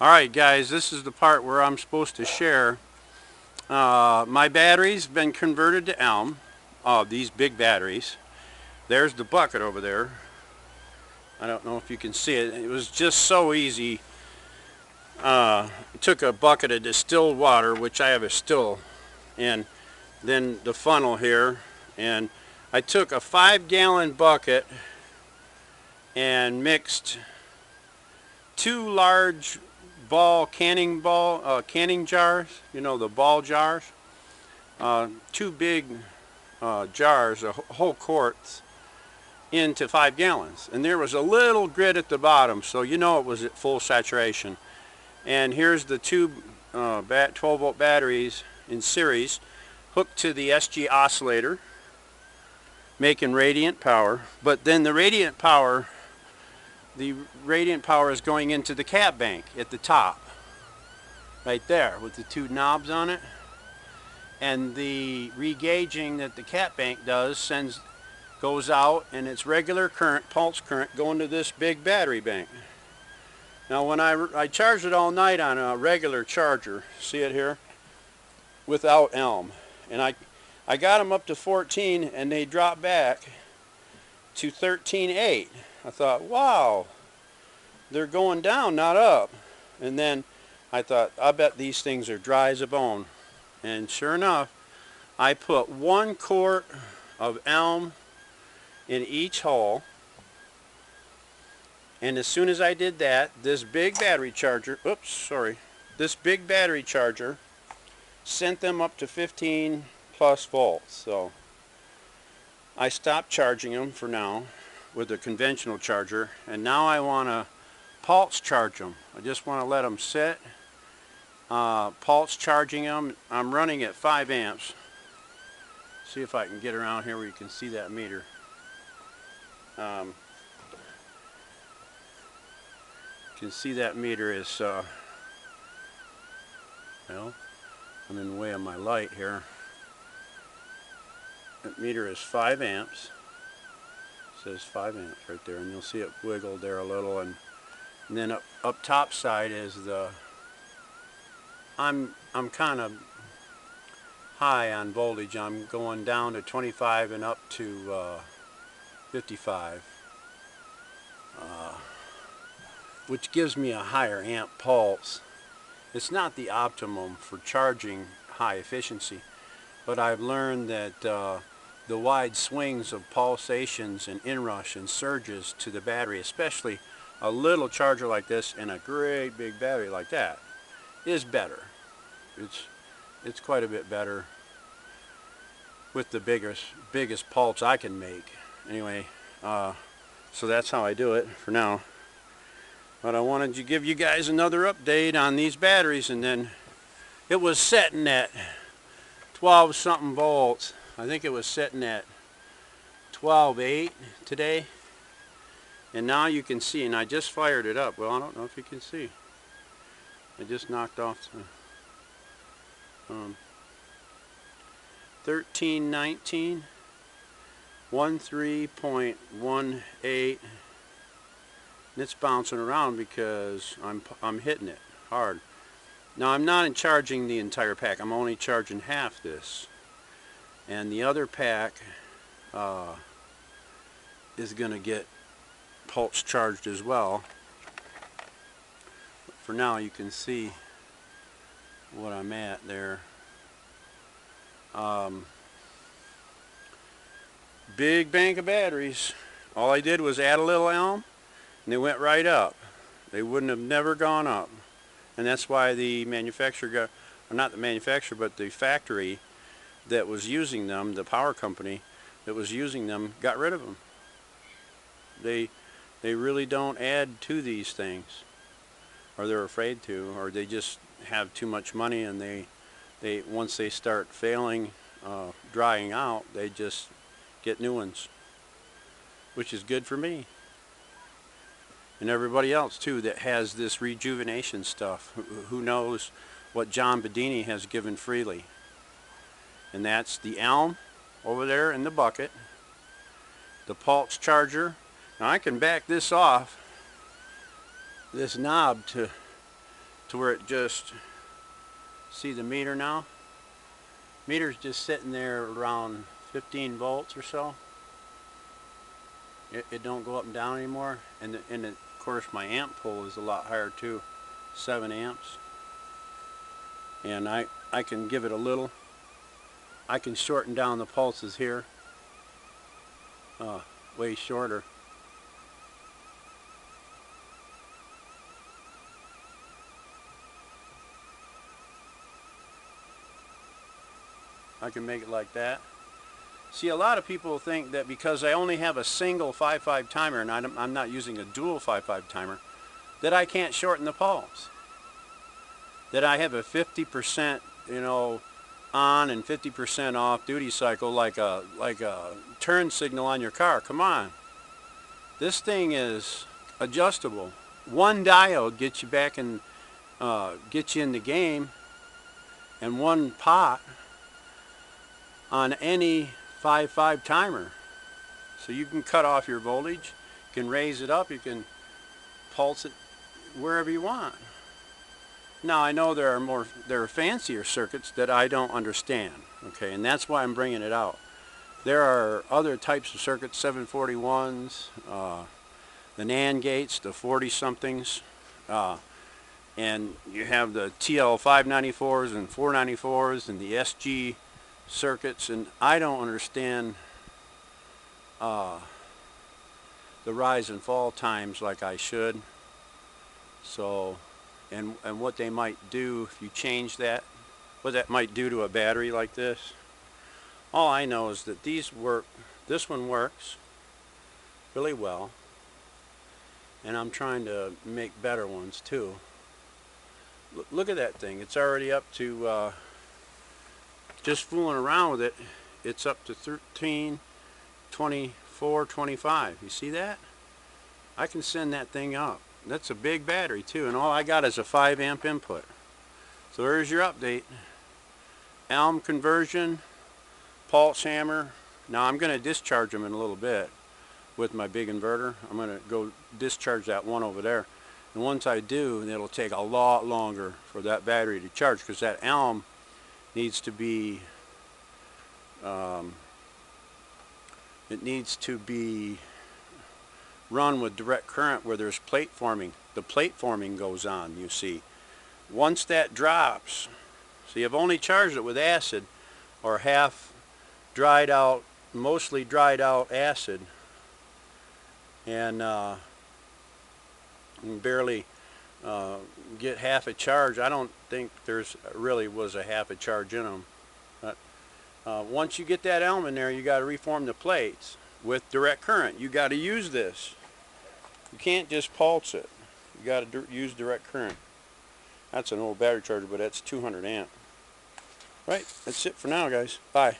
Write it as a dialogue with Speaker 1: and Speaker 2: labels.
Speaker 1: Alright guys, this is the part where I'm supposed to share. My battery's been converted to ALM. These big batteries. There's the bucket over there. I don't know if you can see it. It was just so easy. I took a bucket of distilled water, which I have a still, and then the funnel here, and I took a 5-gallon bucket and mixed 2 large canning jars, you know, the ball jars, 2 big jars, a whole quart, into 5 gallons, and there was a little grit at the bottom, so you know it was at full saturation. And here's the two 12-volt batteries in series hooked to the SG Oscillator, making radiant power. But then the radiant power is going into the cap bank at the top, right there, with the 2 knobs on it. And the regauging that the cap bank does goes out, and it's regular current, pulse current, going to this big battery bank. Now when I charged it all night on a regular charger, see it here, without ALM, and I got them up to 14, and they dropped back to 13.8. I thought, wow, they're going down, not up. And then I thought, I bet these things are dry as a bone. And sure enough, I put 1 quart of ALM in each hole. And as soon as I did that, this big battery charger, this big battery charger sent them up to 15 plus volts. So I stopped charging them for now with a conventional charger, and now I want to pulse charge them. I just want to let them sit. Pulse charging them. I'm running at 5 amps. See if I can get around here where you can see that meter. You can see that meter is, well, I'm in the way of my light here. That meter is 5 amps. It says 5 amps right there, and you'll see it wiggle there a little. And then up top side is the, I'm kind of high on voltage. I'm going down to 25 and up to 55. Which gives me a higher amp pulse. It's not the optimum for charging high efficiency, but I've learned that the wide swings of pulsations and inrush and surges to the battery, especially a little charger like this and a great big battery like that, is better. It's quite a bit better with the biggest pulse I can make. Anyway, so that's how I do it for now. But I wanted to give you guys another update on these batteries, and then it was setting at 12 something volts. I think it was setting at 12.8 today, and now you can see, and I just fired it up. Well, I don't know if you can see. I just knocked off the 1319, 13.18. And it's bouncing around because I'm hitting it hard. Now I'm not charging the entire pack. I'm only charging half this, and the other pack is going to get pulse charged as well. But for now, you can see what I'm at there. Big bank of batteries. All I did was add a little ALM, and they went right up. They wouldn't have never gone up. And that's why the manufacturer or not the manufacturer, but the factory that was using them, the power company that was using them, got rid of them. They really don't add to these things, or they're afraid to, or they just have too much money, and they once they start failing, drying out, they just get new ones, which is good for me. And everybody else too that has this rejuvenation stuff, who knows what John Bedini has given freely. And that's the ALM over there in the bucket, the pulse charger. Now I can back this off, this knob, to to where it just, see the meter now? Meter's just sitting there around 15 volts or so. It don't go up and down anymore, and of course my amp pull is a lot higher too, 7 amps. And I can give it a little. I can shorten down the pulses here, way shorter. I can make it like that. See, a lot of people think that because I only have a single 5.5 timer and I'm not using a dual 5.5 timer, that I can't shorten the pulse. That I have a 50%, you know, on and 50% off duty cycle like a turn signal on your car. Come on. This thing is adjustable. One diode gets you back in, gets you in the game, and one pot on any 5.5 timer. So you can cut off your voltage, you can raise it up, you can pulse it wherever you want. Now I know there are fancier circuits that I don't understand, okay, and that's why I'm bringing it out. There are other types of circuits, 741s, the NAND gates, the 40-somethings, and you have the TL594s and 494s and the SG circuits, and I don't understand the rise and fall times like I should. So, and what they might do if you change that, what that might do to a battery like this. All I know is that these work. This one works really well, and I'm trying to make better ones too. Look at that thing. It's already up to just fooling around with it, it's up to 13, 24, 25. You see that? I can send that thing up. That's a big battery too, and all I got is a 5 amp input. So there's your update. ALUM conversion, pulse hammer. Now I'm going to discharge them in a little bit with my big inverter. I'm going to go discharge that one over there. And once I do, it'll take a lot longer for that battery to charge, because that ALUM needs to be run with direct current where there's plate forming. The plate forming goes on, you see. Once that drops, see, I've only charged it with acid, or half dried out, mostly dried out acid, and barely get half a charge. I don't think there's really was a half a charge in them. But once you get that ALUM in there, you got to reform the plates with direct current. You got to use this. You can't just pulse it. You got to use direct current. That's an old battery charger, but that's 200 amp. Right, that's it for now, guys. Bye.